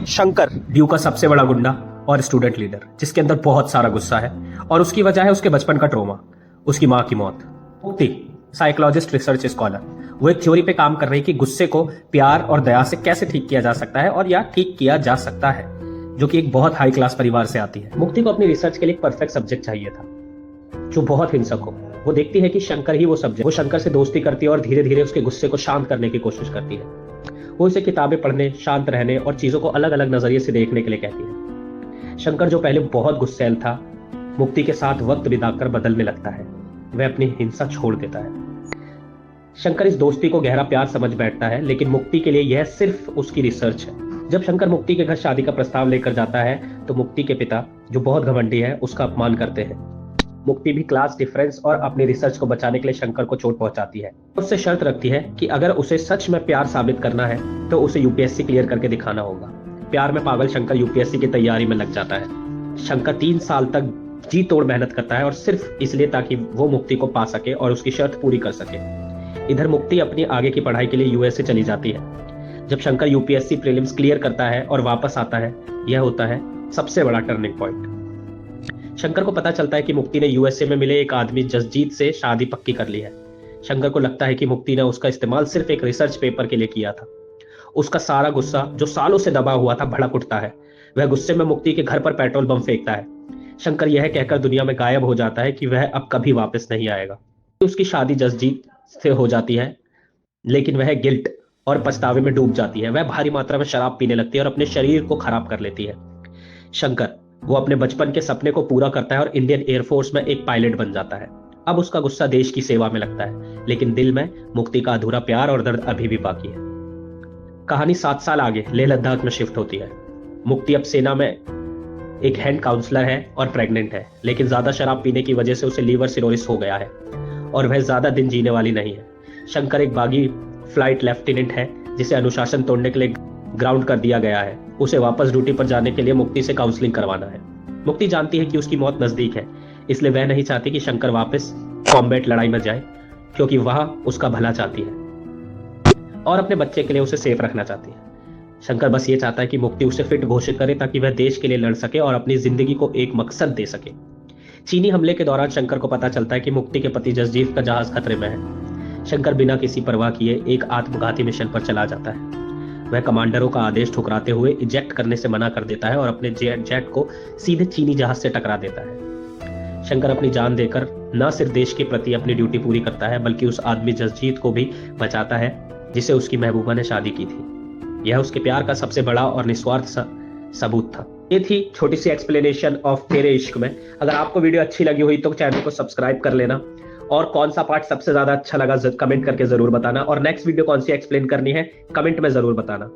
Shankar due का सबसे बड़ा गुंडा और स्टूडेंट लीडर, जिसके अंदर बहुत सारा गुस्सा है और उसकी वजह है उसके बचपन का ट्रॉमा, उसकी माँ की मौत। मुक्ति साइकोलॉजिस्ट, रिसर्च स्कॉलर, वो एक थ्योरी पे काम कर रही है कि गुस्से को प्यार और दया से कैसे ठीक किया जा सकता है और या ठीक किया जा सकता है, जो कि एक बहुत हाई क्लास परिवार से आती है। मुक्ति को अपनी रिसर्च के लिए एक परफेक्ट सब्जेक्ट चाहिए था जो बहुत हिंसक हो। वो देखती है कि शंकर ही वो सब्जेक्ट। वो शंकर से दोस्ती करती है और धीरे धीरे उसके गुस्से को शांत करने की कोशिश करती है। वो उसे किताबें पढ़ने, शांत रहने और चीजों को अलग अलग नजरिए से देखने के लिए कहती है। शंकर, जो पहले बहुत गुस्सैल था, मुक्ति के साथ वक्त बिताकर बदलने लगता है। वह अपनी हिंसा छोड़ देता है। शंकर इस दोस्ती को गहरा प्यार समझ बैठता है, लेकिन मुक्ति के लिए यह सिर्फ उसकी रिसर्च है। जब शंकर मुक्ति के घर शादी का प्रस्ताव लेकर जाता है तो मुक्ति के पिता, जो बहुत घमंडी है, उसका अपमान करते हैं। मुक्ति भी क्लास डिफरेंस और अपनी रिसर्च को बचाने के लिए शंकर को चोट पहुंचाती है। उससे शर्त रखती है कि अगर उसे सच में प्यार साबित करना है तो उसे यूपीएससी क्लियर करके दिखाना होगा। प्यार में पागल शंकर यूपीएससी की तैयारी में लग जाता है। शंकर 3 साल तक जी तोड़ मेहनत करता है और सिर्फ इसलिए ताकि वो मुक्ति को पा सके और उसकी शर्त पूरी कर सके। इधर मुक्ति अपनी आगे की पढ़ाई के लिए यूएसए चली जाती है। जब शंकर यूपीएससी प्रीलिम्स क्लियर करता है और वापस आता है, यह होता है सबसे बड़ा टर्निंग पॉइंट। शंकर को पता चलता है कि मुक्ति ने यूएसए में मिले एक आदमी जसजीत से शादी पक्की कर ली है। शंकर को लगता है कि मुक्ति ने उसका इस्तेमाल सिर्फ एक रिसर्च पेपर के लिए किया था। उसका सारा गुस्सा, जो सालों से दबा हुआ था, भड़क उठता है। वह गुस्से में मुक्ति के घर पर पेट्रोल बम फेंकता है। शंकर यह कहकर दुनिया में गायब हो जाता है कि वह अब कभी वापस नहीं आएगा। उसकी शादी जसजीत से हो जाती है, लेकिन वह गिल्ट और पछतावे में डूब जाती है। वह भारी मात्रा में शराब पीने लगती है और अपने शरीर को खराब कर लेती है। शंकर, वो अपने बचपन के सपने को पूरा करता है और इंडियन एयरफोर्स में एक पायलट बन जाता है। अब उसका गुस्सा देश की सेवा में लगता है, लेकिन दिल में मुक्ति का अधूरा प्यार और दर्द अभी भी बाकी है। कहानी 7 साल आगे लेह लद्दाख में शिफ्ट होती है। मुक्ति अब सेना में एक हैंड काउंसलर है और प्रेग्नेंट है, लेकिन ज्यादा शराब पीने की वजह से उसे लीवर सिरोसिस हो गया है और वह ज्यादा दिन जीने वाली नहीं है। शंकर एक बागी फ्लाइट लेफ्टिनेंट है जिसे अनुशासन तोड़ने के लिए ग्राउंड कर दिया गया है। उसे वापस ड्यूटी पर जाने के लिए मुक्ति से काउंसलिंग करवाना है। मुक्ति जानती है कि उसकी मौत नजदीक है, इसलिए वह नहीं चाहती कि शंकर वापस कॉम्बैट लड़ाई में जाए, क्योंकि वह उसका भला चाहती है और अपने बच्चे के लिए उसे सेफ रखना चाहती है। शंकर बस ये चाहता है कि मुक्ति उसे फिट घोषित करे ताकि वह देश के लिए लड़ सके और अपनी जिंदगी को एक मकसद दे सके। चीनी हमले के दौरान शंकर को पता चलता है कि मुक्ति के पति जसजीत का जहाज खतरे में है। शंकर बिना किसी परवाह किए एक आत्मघाती मिशन पर चला जाता है। वह कमांडरों का आदेश ठुकराते हुए इजेक्ट करने से मना कर देता है और अपने जेट को सीधे चीनी जहाज से टकरा देता है। शंकर अपनी जान देकर न सिर्फ देश के प्रति अपनी ड्यूटी पूरी करता है, बल्कि उस आदमी जसजीत को भी बचाता है जिसे उसकी महबूबा ने शादी की थी। यह उसके प्यार का सबसे बड़ा और निस्वार्थ सबूत था। ये थी छोटी सी एक्सप्लेनेशन ऑफ तेरे इश्क में। अगर आपको वीडियो अच्छी लगी हुई तो चैनल को सब्सक्राइब कर लेना और कौन सा पार्ट सबसे ज्यादा अच्छा लगा कमेंट करके जरूर बताना, और नेक्स्ट वीडियो कौन सी एक्सप्लेन करनी है कमेंट में जरूर बताना।